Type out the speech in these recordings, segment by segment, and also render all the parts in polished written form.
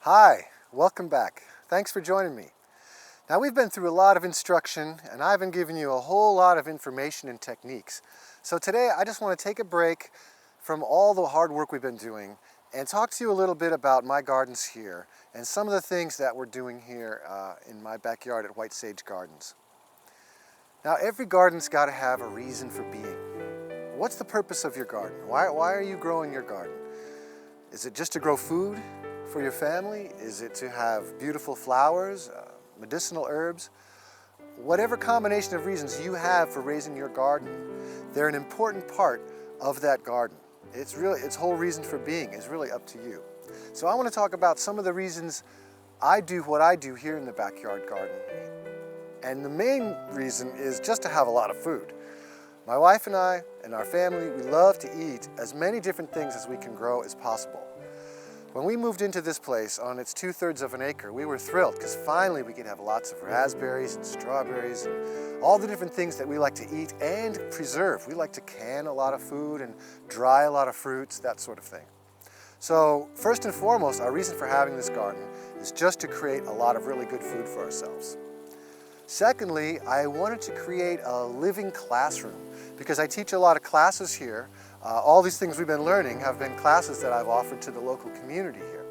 Hi, welcome back. Thanks for joining me. Now we've been through a lot of instruction and I've been giving you a whole lot of information and techniques. So today I just want to take a break from all the hard work we've been doing and talk to you a little bit about my gardens here and some of the things that we're doing here in my backyard at White Sage Gardens. Now every garden's got to have a reason for being. What's the purpose of your garden? Why are you growing your garden? Is it just to grow food for your family? Is it to have beautiful flowers, medicinal herbs? Whatever combination of reasons you have for raising your garden, they're an important part of that garden. Its whole reason for being is really up to you. So I want to talk about some of the reasons I do what I do here in the backyard garden. And the main reason is just to have a lot of food. My wife and I and our family, we love to eat as many different things as we can grow as possible. When we moved into this place on its 2/3 of an acre, we were thrilled because finally we could have lots of raspberries and strawberries and all the different things that we like to eat and preserve. We like to can a lot of food and dry a lot of fruits, that sort of thing. So first and foremost, our reason for having this garden is just to create a lot of really good food for ourselves. Secondly, I wanted to create a living classroom because I teach a lot of classes here. All these things we've been learning have been classes that I've offered to the local community here.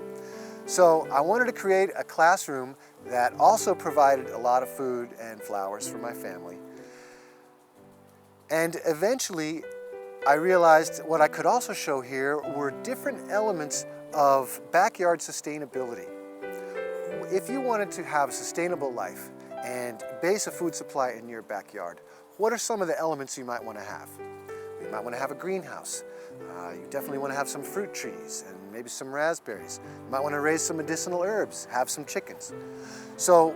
So I wanted to create a classroom that also provided a lot of food and flowers for my family. And eventually I realized what I could also show here were different elements of backyard sustainability. If you wanted to have a sustainable life and base a food supply in your backyard, what are some of the elements you might want to have? You might want to have a greenhouse. You definitely want to have some fruit trees and maybe some raspberries. You might want to raise some medicinal herbs, have some chickens. So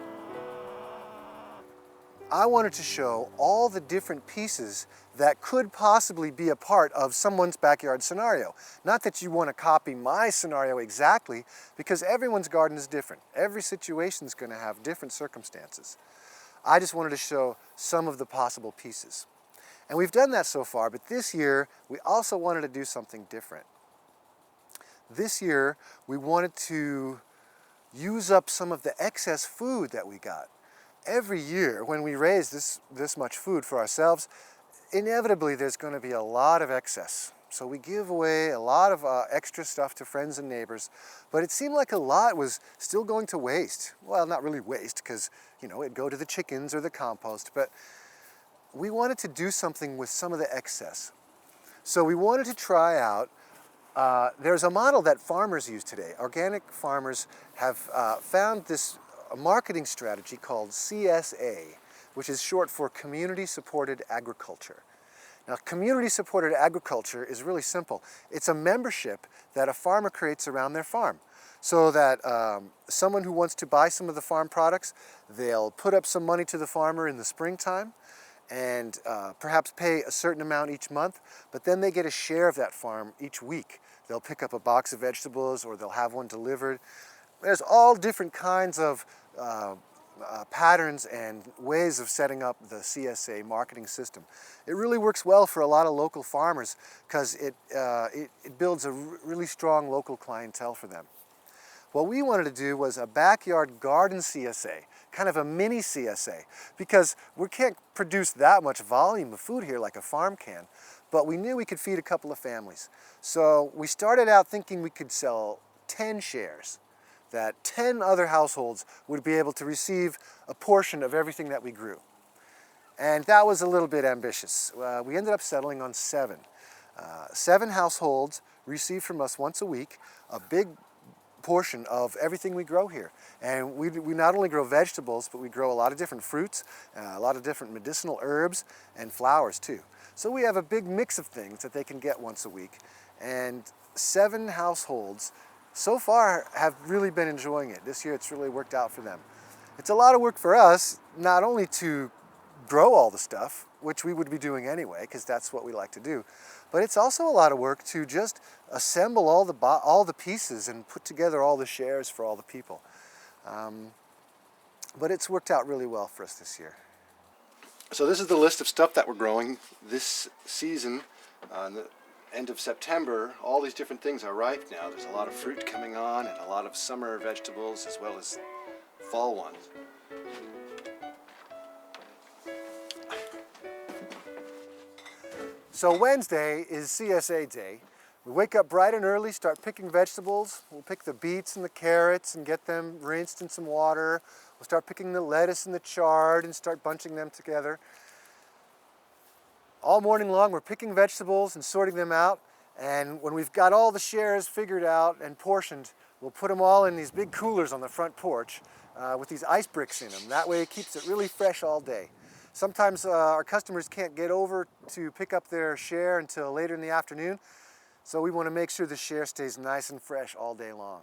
I wanted to show all the different pieces that could possibly be a part of someone's backyard scenario. Not that you want to copy my scenario exactly, because everyone's garden is different. Every situation is going to have different circumstances. I just wanted to show some of the possible pieces. And we've done that so far, but this year we also wanted to do something different. This year we wanted to use up some of the excess food that we got. Every year when we raise this much food for ourselves, inevitably there's going to be a lot of excess. So we give away a lot of extra stuff to friends and neighbors, but it seemed like a lot was still going to waste. Well, not really waste, because it'd go to the chickens or the compost, but we wanted to do something with some of the excess. So we wanted to try out, there's a model that farmers use today. Organic farmers have found this marketing strategy called CSA, which is short for Community Supported Agriculture. Now, Community Supported Agriculture is really simple. It's a membership that a farmer creates around their farm, so that someone who wants to buy some of the farm products, they'll put up some money to the farmer in the springtime and perhaps pay a certain amount each month, but then they get a share of that farm each week. They'll pick up a box of vegetables or they'll have one delivered. There's all different kinds of patterns and ways of setting up the CSA marketing system. It really works well for a lot of local farmers because it builds a really strong local clientele for them. What we wanted to do was a backyard garden CSA, kind of a mini CSA, because we can't produce that much volume of food here like a farm can, but we knew we could feed a couple of families. So we started out thinking we could sell 10 shares, that 10 other households would be able to receive a portion of everything that we grew. And that was a little bit ambitious. We ended up settling on 7. 7 households receive from us once a week a big portion of everything we grow here. And we not only grow vegetables, but we grow a lot of different fruits, a lot of different medicinal herbs and flowers too. So we have a big mix of things that they can get once a week. And 7 households so far have really been enjoying it. This year it's really worked out for them. It's a lot of work for us, not only to grow all the stuff, which we would be doing anyway, because that's what we like to do, but it's also a lot of work to just assemble all the pieces and put together all the shares for all the people. But it's worked out really well for us this year. So this is the list of stuff that we're growing this season. end of September, all these different things are ripe now. There's a lot of fruit coming on and a lot of summer vegetables as well as fall ones. So Wednesday is CSA day. We wake up bright and early, start picking vegetables. We'll pick the beets and the carrots and get them rinsed in some water. We'll start picking the lettuce and the chard and start bunching them together. All morning long we're picking vegetables and sorting them out, and when we've got all the shares figured out and portioned, we'll put them all in these big coolers on the front porch with these ice bricks in them. That way it keeps it really fresh all day. Sometimes our customers can't get over to pick up their share until later in the afternoon, so we want to make sure the share stays nice and fresh all day long.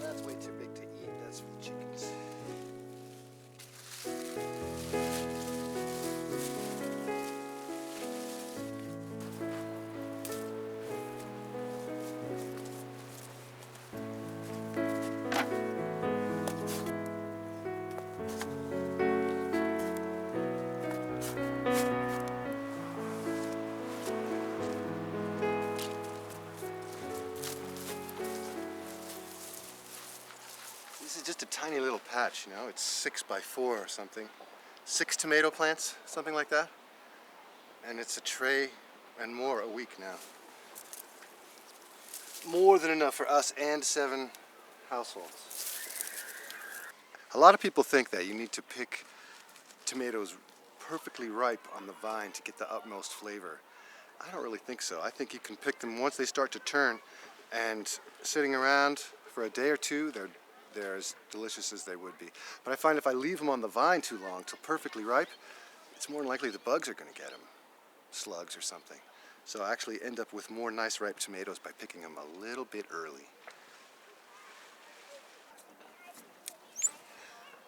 That's way too big to eat. That's for the chickens. This is just a tiny little patch, you know, it's 6 by 4 or something. 6 tomato plants, something like that. And it's a tray and more a week now. More than enough for us and 7 households. A lot of people think that you need to pick tomatoes perfectly ripe on the vine to get the utmost flavor. I don't really think so. I think you can pick them once they start to turn, and sitting around for a day or two, they're as delicious as they would be. But I find if I leave them on the vine too long, till perfectly ripe, it's more than likely the bugs are going to get them, slugs or something. So I actually end up with more nice ripe tomatoes by picking them a little bit early.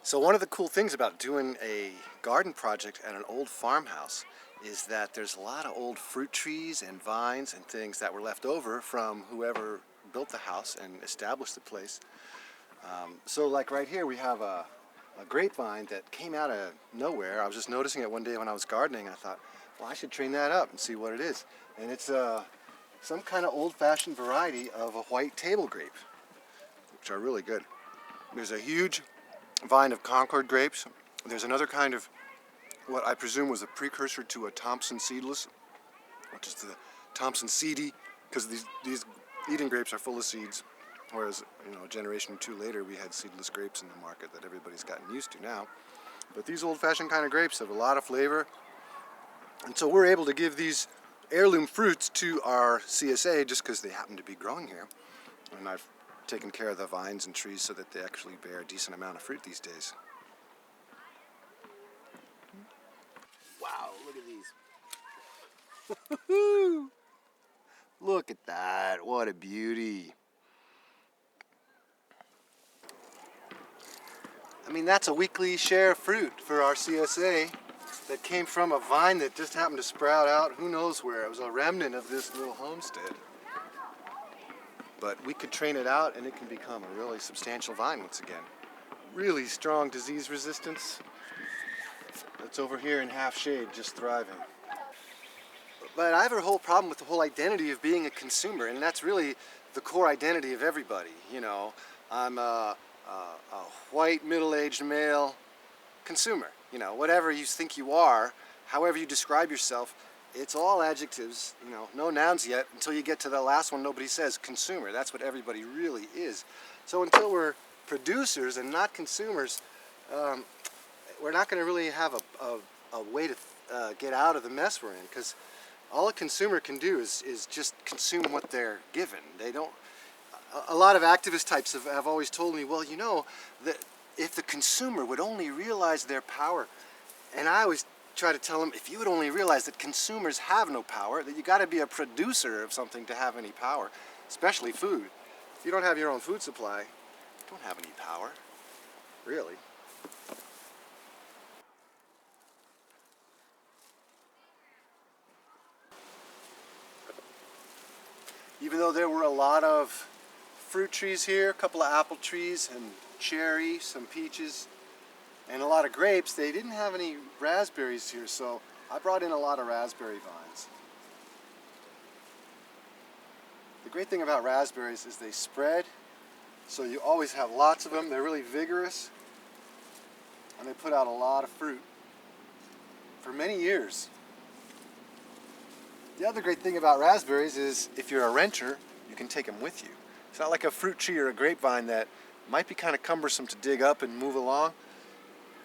So one of the cool things about doing a garden project at an old farmhouse is that there's a lot of old fruit trees and vines and things that were left over from whoever built the house and established the place. So like right here we have a grapevine that came out of nowhere. I was just noticing it one day when I was gardening. I thought, well, I should train that up and see what it is. And it's some kind of old-fashioned variety of a white table grape, which are really good. There's a huge vine of Concord grapes. There's another kind of what I presume was a precursor to a Thompson seedless, which is the Thompson seedy, because these Eden grapes are full of seeds. Whereas, you know, a generation or two later, we had seedless grapes in the market that everybody's gotten used to now. But these old-fashioned kind of grapes have a lot of flavor. And so we're able to give these heirloom fruits to our CSA just because they happen to be growing here. And I've taken care of the vines and trees so that they actually bear a decent amount of fruit these days. Wow, look at these. Look at that. What a beauty. I mean, that's a weekly share of fruit for our CSA that came from a vine that just happened to sprout out who knows where. It was a remnant of this little homestead. But we could train it out and it can become a really substantial vine once again. Really strong disease resistance. It's over here in half shade, just thriving. But I have a whole problem with the whole identity of being a consumer, and that's really the core identity of everybody. You know, I'm a white middle-aged male consumer. You know, whatever you think you are, however you describe yourself, it's all adjectives, you know, no nouns yet until you get to the last one nobody says, consumer. That's what everybody really is. So until we're producers and not consumers, we're not going to really have a way to get out of the mess we're in, because all a consumer can do is just consume what they're given. They don't. A lot of activist types have always told me, well, you know, that if the consumer would only realize their power, and I always try to tell them, if you would only realize that consumers have no power, that you got to be a producer of something to have any power, especially food. If you don't have your own food supply, you don't have any power, really. Even though there were a lot of fruit trees here, a couple of apple trees and cherry, some peaches, and a lot of grapes. They didn't have any raspberries here, so I brought in a lot of raspberry vines. The great thing about raspberries is they spread, so you always have lots of them. They're really vigorous, and they put out a lot of fruit for many years. The other great thing about raspberries is if you're a renter, you can take them with you. It's not like a fruit tree or a grapevine that might be kind of cumbersome to dig up and move along.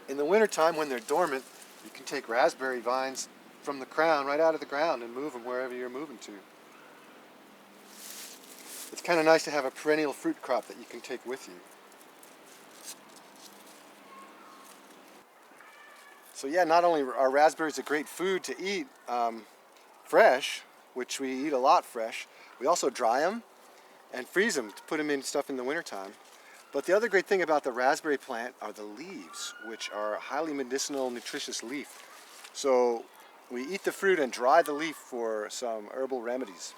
In the wintertime, when they're dormant, you can take raspberry vines from the crown, right out of the ground, and move them wherever you're moving to. It's kind of nice to have a perennial fruit crop that you can take with you. So yeah, not only are raspberries a great food to eat fresh, which we eat a lot fresh, we also dry them and freeze them to put them in stuff in the wintertime. But the other great thing about the raspberry plant are the leaves, which are a highly medicinal, nutritious leaf. So we eat the fruit and dry the leaf for some herbal remedies.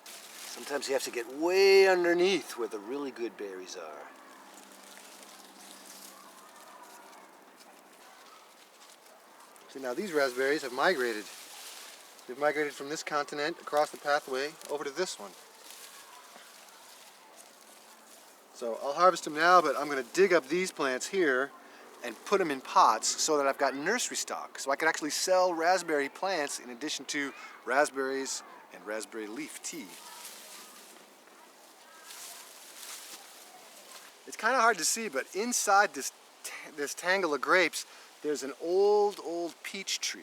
Sometimes you have to get way underneath where the really good berries are. See, now these raspberries have migrated. They've migrated from this continent across the pathway over to this one. So I'll harvest them now, but I'm going to dig up these plants here and put them in pots so that I've got nursery stock. So I can actually sell raspberry plants in addition to raspberries and raspberry leaf tea. It's kind of hard to see, but inside this tangle of grapes, there's an old peach tree.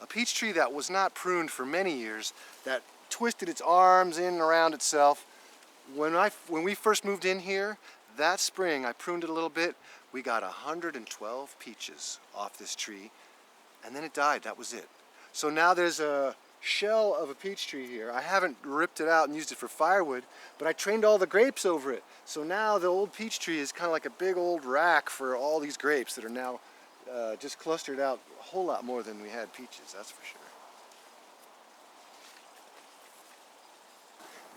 A peach tree that was not pruned for many years, that twisted its arms in and around itself. When we first moved in here, that spring, I pruned it a little bit. We got 112 peaches off this tree, and then it died. That was it. So now there's a shell of a peach tree here. I haven't ripped it out and used it for firewood, but I trained all the grapes over it. So now the old peach tree is kind of like a big old rack for all these grapes that are now just clustered out a whole lot more than we had peaches, that's for sure.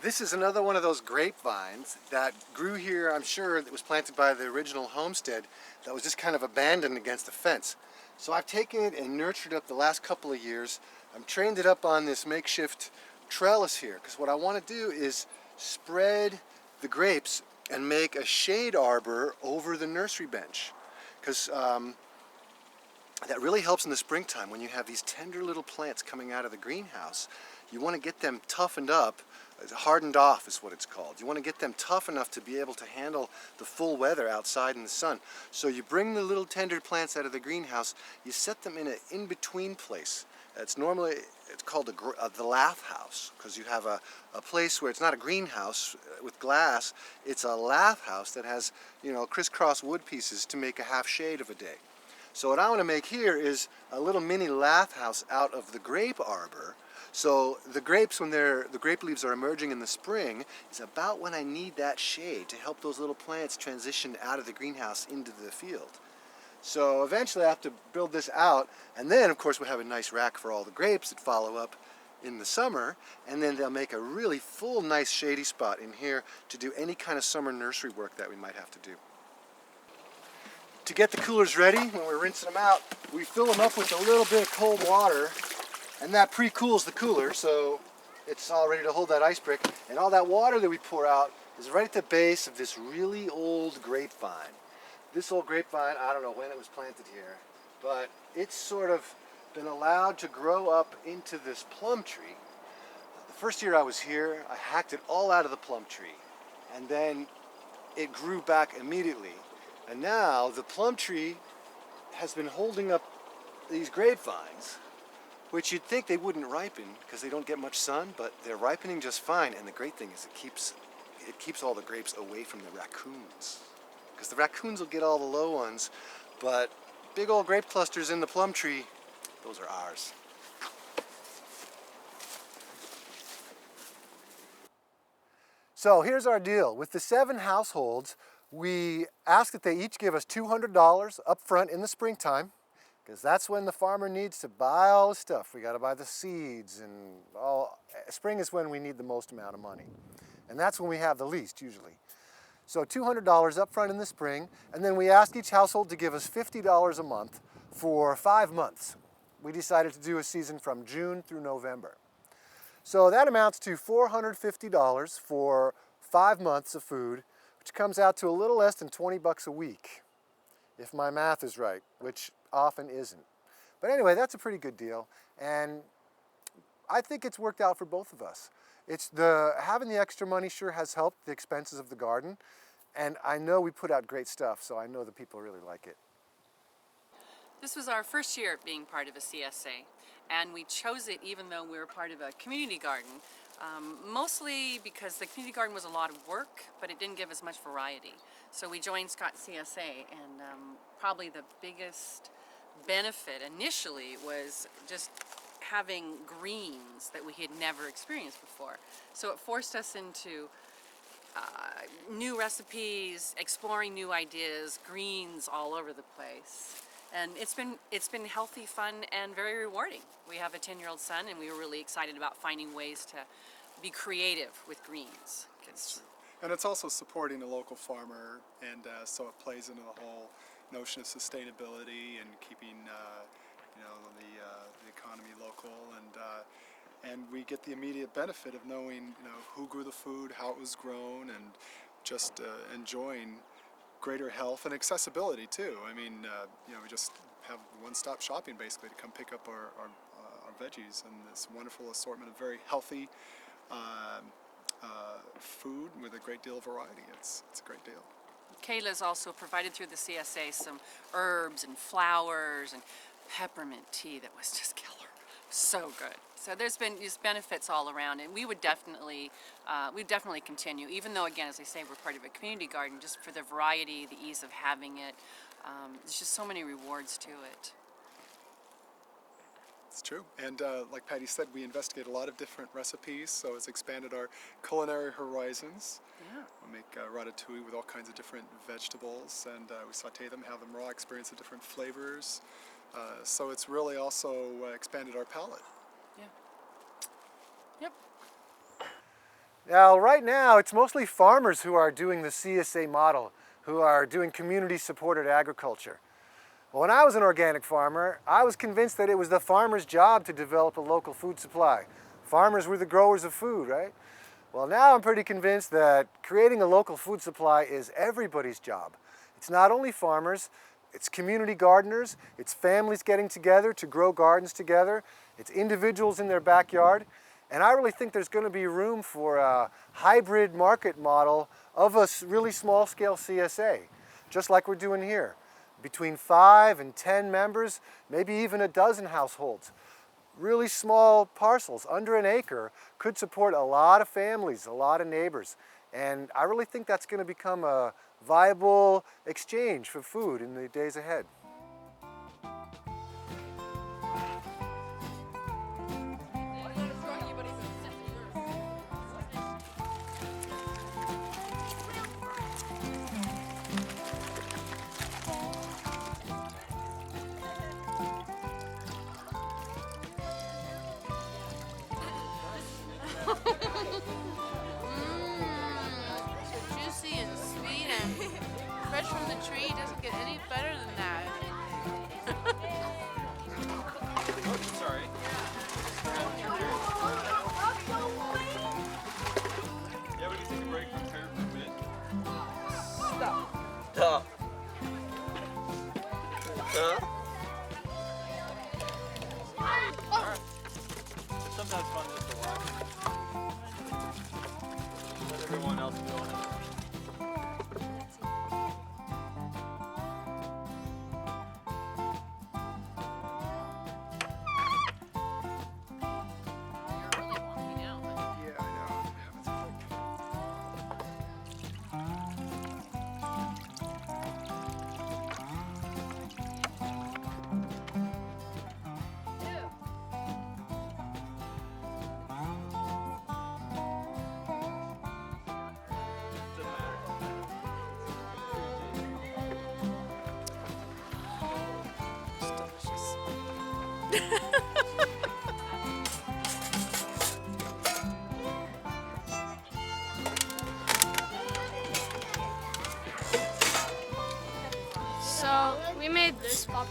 This is another one of those grapevines that grew here, I'm sure, that was planted by the original homestead that was just kind of abandoned against the fence. So I've taken it and nurtured it up the last couple of years. I'm trained it up on this makeshift trellis here, because what I want to do is spread the grapes and make a shade arbor over the nursery bench. Because that really helps in the springtime when you have these tender little plants coming out of the greenhouse. You want to get them toughened up, hardened off is what it's called. You want to get them tough enough to be able to handle the full weather outside in the sun. So you bring the little tender plants out of the greenhouse, you set them in an in-between place. It's called the lath house, because you have a place where it's not a greenhouse with glass, it's a lath house that has, crisscross wood pieces to make a half shade of a day. So what I want to make here is a little mini lath house out of the grape arbor. So the grapes, when the grape leaves are emerging in the spring, is about when I need that shade to help those little plants transition out of the greenhouse into the field. So eventually I have to build this out, and then of course we'll have a nice rack for all the grapes that follow up in the summer, and then they'll make a really full, nice shady spot in here to do any kind of summer nursery work that we might have to do. To get the coolers ready, when we're rinsing them out, we fill them up with a little bit of cold water, and that pre-cools the cooler, so it's all ready to hold that ice brick. And all that water that we pour out is right at the base of this really old grapevine. This old grapevine, I don't know when it was planted here, but it's sort of been allowed to grow up into this plum tree. The first year I was here, I hacked it all out of the plum tree, and then it grew back immediately. And now the plum tree has been holding up these grapevines, which you'd think they wouldn't ripen because they don't get much sun, but they're ripening just fine. And the great thing is it keeps all the grapes away from the raccoons, because the raccoons will get all the low ones, but big old grape clusters in the plum tree, those are ours. So here's our deal. With the 7 households, we ask that they each give us $200 up front in the springtime, because that's when the farmer needs to buy all the stuff. We got to buy the seeds, and spring is when we need the most amount of money. And that's when we have the least, usually. So $200 up front in the spring, and then we asked each household to give us $50 a month for 5 months. We decided to do a season from June through November. So that amounts to $450 for 5 months of food, which comes out to a little less than 20 bucks a week, if my math is right, which often isn't. But anyway, that's a pretty good deal, and I think it's worked out for both of us. Having the extra money sure has helped the expenses of the garden, and I know we put out great stuff, so I know the people really like it. This was our first year being part of a CSA, and we chose it even though we were part of a community garden, mostly because the community garden was a lot of work, but it didn't give us much variety. So we joined Scott's CSA, and probably the biggest benefit initially was just having greens that we had never experienced before. So it forced us into new recipes, exploring new ideas, greens all over the place. And it's been healthy, fun, and very rewarding. We have a 10-year-old son, and we were really excited about finding ways to be creative with greens. And it's also supporting a local farmer, and so it plays into the whole notion of sustainability and keeping the economy local, and we get the immediate benefit of knowing who grew the food, how it was grown, and just enjoying greater health and accessibility too. I mean, we just have one-stop shopping basically to come pick up our veggies and this wonderful assortment of very healthy food with a great deal of variety. It's a great deal. Kayla's also provided through the CSA some herbs and flowers and peppermint tea that was just killer. So good. So there's been these benefits all around, and we would definitely continue, even though, again, as I say, we're part of a community garden, just for the variety, the ease of having it. There's just so many rewards to it. It's true, and like Patty said, we investigate a lot of different recipes, so it's expanded our culinary horizons. Yeah. We make ratatouille with all kinds of different vegetables, and we saute them, have them raw, experience the different flavors. So it's really also expanded our palate. Yeah. Yep. Now, right now, it's mostly farmers who are doing the CSA model, who are doing community-supported agriculture. Well, when I was an organic farmer, I was convinced that it was the farmer's job to develop a local food supply. Farmers were the growers of food, right? Well, now I'm pretty convinced that creating a local food supply is everybody's job. It's not only farmers, it's community gardeners, it's families getting together to grow gardens together, it's individuals in their backyard, and I really think there's going to be room for a hybrid market model of a really small-scale CSA, just like we're doing here. Between 5 and 10 members, maybe even a dozen households. Really small parcels, under an acre, could support a lot of families, a lot of neighbors. And I really think that's going to become a viable exchange for food in the days ahead. Juicy and sweet and fresh from the tree. Doesn't get any better than that. Oh, sorry. Yeah, we can take a break from here for a bit. Stop. It's sometimes fun just to watch. Let everyone else doing it. You're really wonky now. Yeah, I know. It's quick.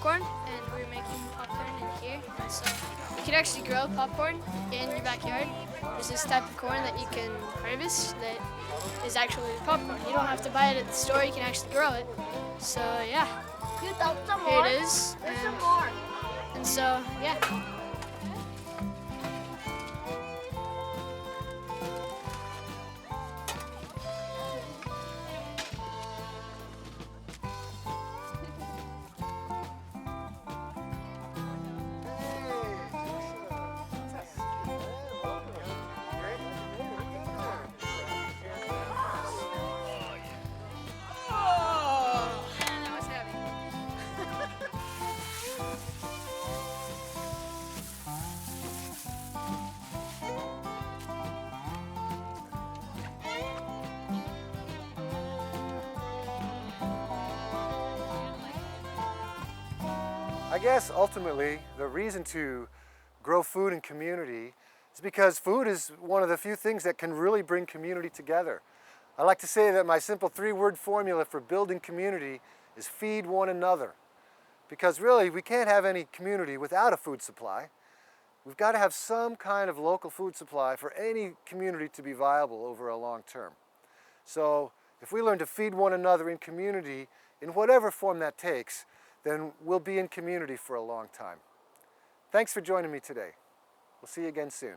popcorn, and we're making popcorn in here. And so you can actually grow popcorn in your backyard. There's this type of corn that you can harvest that is actually popcorn. You don't have to buy it at the store, you can actually grow it. So yeah, here it is. And so yeah. I guess ultimately the reason to grow food in community is because food is one of the few things that can really bring community together. I like to say that my simple 3-word formula for building community is feed one another. Because really we can't have any community without a food supply. We've got to have some kind of local food supply for any community to be viable over a long term. So if we learn to feed one another in community, in whatever form that takes, then we'll be in community for a long time. Thanks for joining me today. We'll see you again soon.